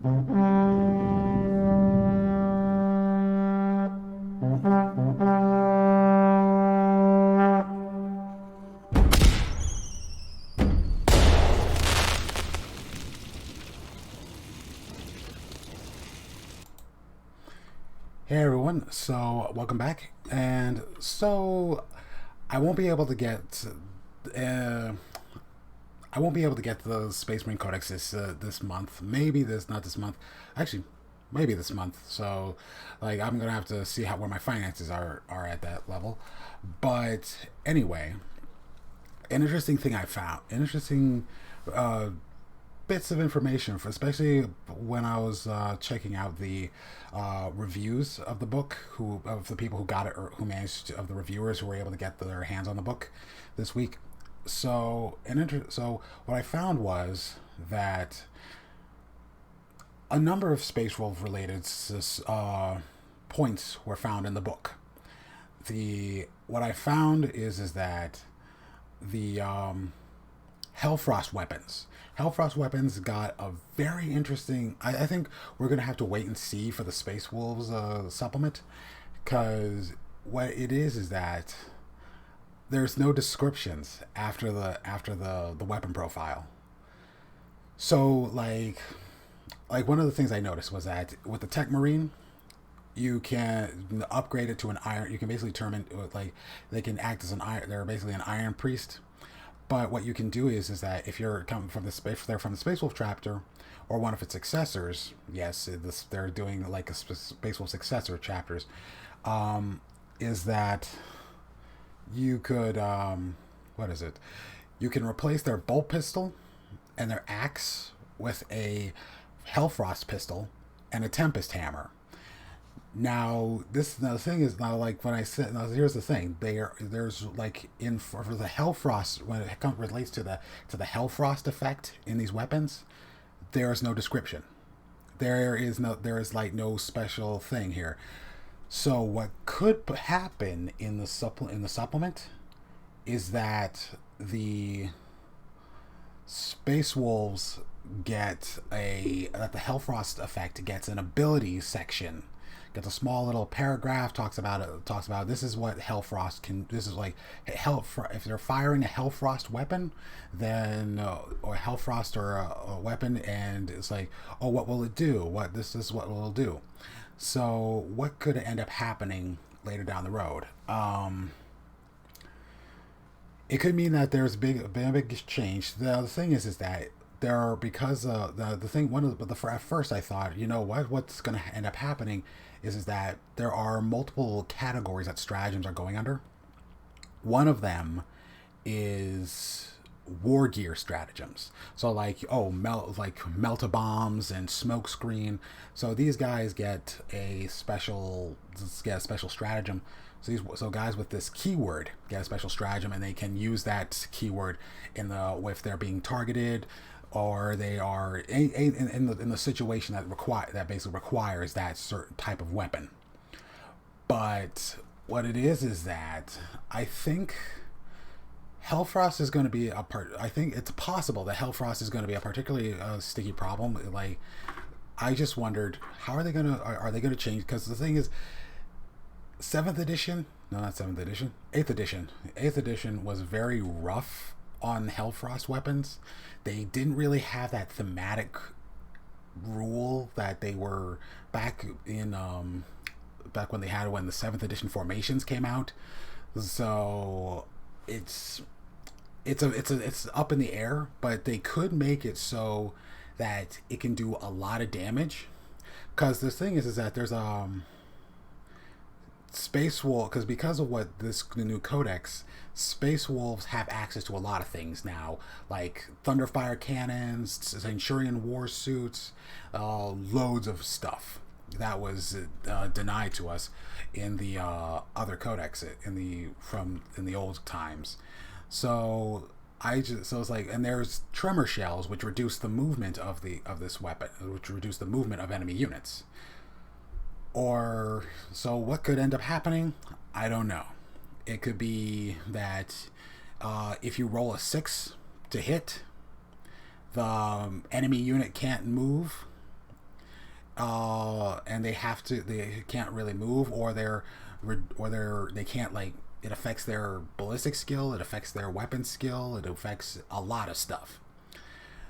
Hey everyone, so welcome back. And so I won't be able to get uh, I won't be able to get the Space Marine Codex this month. Maybe this not this month. Actually, maybe this month. So like I'm gonna have to see how where my finances are at that level. But anyway, an interesting thing I found, an interesting uh, bits of information, for, especially when I was checking out the reviews of the book, who of the people who got it or who managed to, of the reviewers who were able to get their hands on the book this week. So what I found was that a number of Space Wolf related points were found in the book. The what I found is that the Hellfrost weapons. Hellfrost weapons got a very interesting. I think we're gonna have to wait and see for the Space Wolves supplement, because what it is that there's no descriptions after the weapon profile. So like one of the things I noticed was that with the Tech Marine, you can upgrade it to an iron. You can basically turn it like they can act as an iron. They're basically an iron priest. But what you can do is that if you're coming from the space, they're from the Space Wolf chapter, or one of its successors. Yes, they're doing like a Space Wolf successor chapters. Is that you could what is it? You can replace their bolt pistol and their axe with a Hellfrost pistol and a Tempest hammer. Now the thing is now like when I said now here's the thing there's like in for the Hellfrost when it relates to the Hellfrost effect in these weapons, there is no description. There is like no special thing here. So what could happen in the supplement is that the Space Wolves get a that the Hellfrost effect gets an ability section, gets a small little paragraph, talks about it, talks about this is what Hellfrost can. This is like if they're firing a Hellfrost weapon, then or Hellfrost or a weapon, and it's like, oh, what will it do? What this is what will it do? So what could end up happening later down the road? It could mean that there's been a big change. The thing is that there are because the thing one of the at first I thought, you know what's going to end up happening is that there are multiple categories that stratagems are going under. One of them is war gear stratagems. So like melta bombs and smoke screen. So these guys get a special stratagem. So guys with this keyword get a special stratagem, and they can use that keyword if they're being targeted, or they are in the situation that basically requires that certain type of weapon. But what it is that I think Hellfrost is going to be a part. I think it's possible that Hellfrost is going to be a particularly sticky problem. Like, I just wondered how are they gonna change? Because the thing is, seventh edition, no, not seventh edition, eighth edition. Eighth edition was very rough on Hellfrost weapons. They didn't really have that thematic rule that they were back when the seventh edition formations came out. So it's up in the air, but they could make it so that it can do a lot of damage. Because the thing is that there's Space Wolf, because of the new Codex, Space Wolves have access to a lot of things now, like Thunderfire cannons, Centurion war suits, loads of stuff that was denied to us in the other Codex in the old times. So it's like, and there's tremor shells which reduce the movement of this weapon, which reduce the movement of enemy units. Or so what could end up happening? I don't know. It could be that if you roll a 6 to hit, the enemy unit can't move. and they can't really move, or they can't, like, it affects their ballistic skill, it affects their weapon skill, it affects a lot of stuff.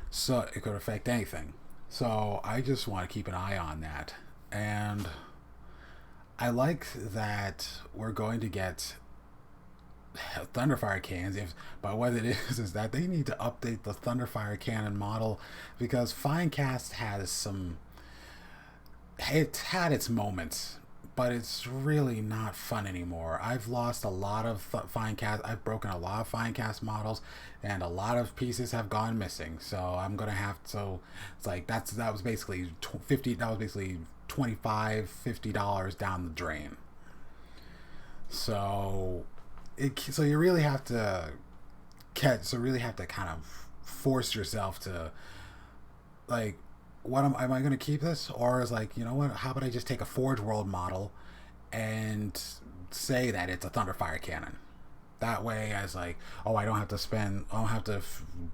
So it could affect anything. So I just want to keep an eye on that. And I like that we're going to get Thunderfire cannons. But what it is that they need to update the Thunderfire cannon model, because Finecast has some. It's had its moments, but it's really not fun anymore. I've lost a lot of Finecast. I've broken a lot of Finecast models, and a lot of pieces have gone missing. So I'm gonna have to. It's like that was basically 50. That was basically $25-50 down the drain. So you really have to really have to kind of force yourself to, like, what am I going to keep this, or is, like, you know what, how about I just take a Forge World model and say that it's a Thunderfire cannon. That way, as like, I don't have to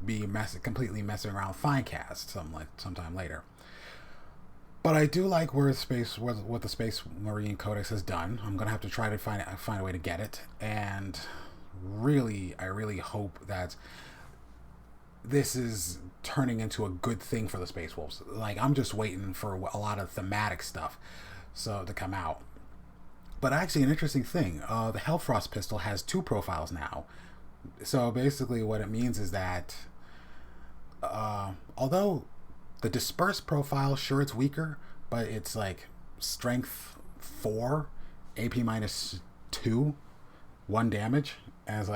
be completely messing around with Finecast sometime later. But I do like what the Space Marine Codex has done. I'm gonna have to try to find a way to get it, and I really hope that this is turning into a good thing for the Space Wolves. Like, I'm just waiting for a lot of thematic stuff to come out. But actually, an interesting thing, the Hellfrost pistol has 2 profiles now. So basically what it means is that although the dispersed profile, sure, it's weaker, but it's like strength 4, AP minus 2, 1 damage. As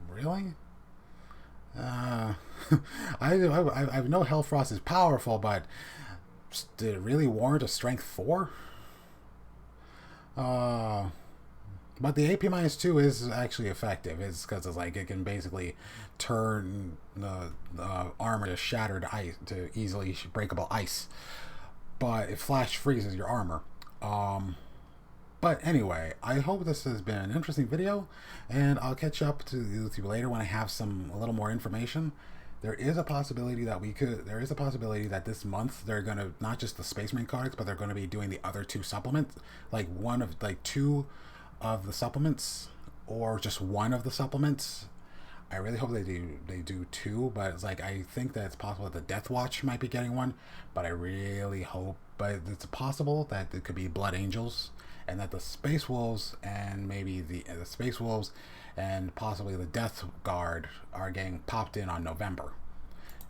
really? I know Hellfrost is powerful, but did it really warrant a strength 4? But the AP minus 2 is actually effective. It's because it's like it can basically turn the armor to shattered ice, to easily breakable ice. But it flash freezes your armor. But anyway, I hope this has been an interesting video, and I'll catch up with you later when I have a little more information. There is a possibility that this month they're gonna, not just the Space Marine cards, but they're gonna be doing the other 2 supplements, like 2 of the supplements, or just 1 of the supplements. I really hope they do 2, but it's like, I think that it's possible that the Death Watch might be getting 1, but I really hope, but it's possible that it could be Blood Angels, and that the Space Wolves and maybe the Space Wolves and possibly the Death Guard are getting popped in on November.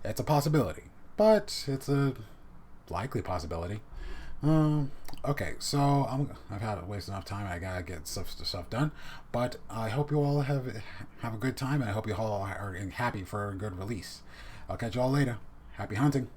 It's a possibility, but it's a likely possibility. Okay, so I've had wasted enough time. I gotta get stuff done, but I hope you all have a good time, and I hope you all are happy for a good release. I'll catch you all later. Happy hunting.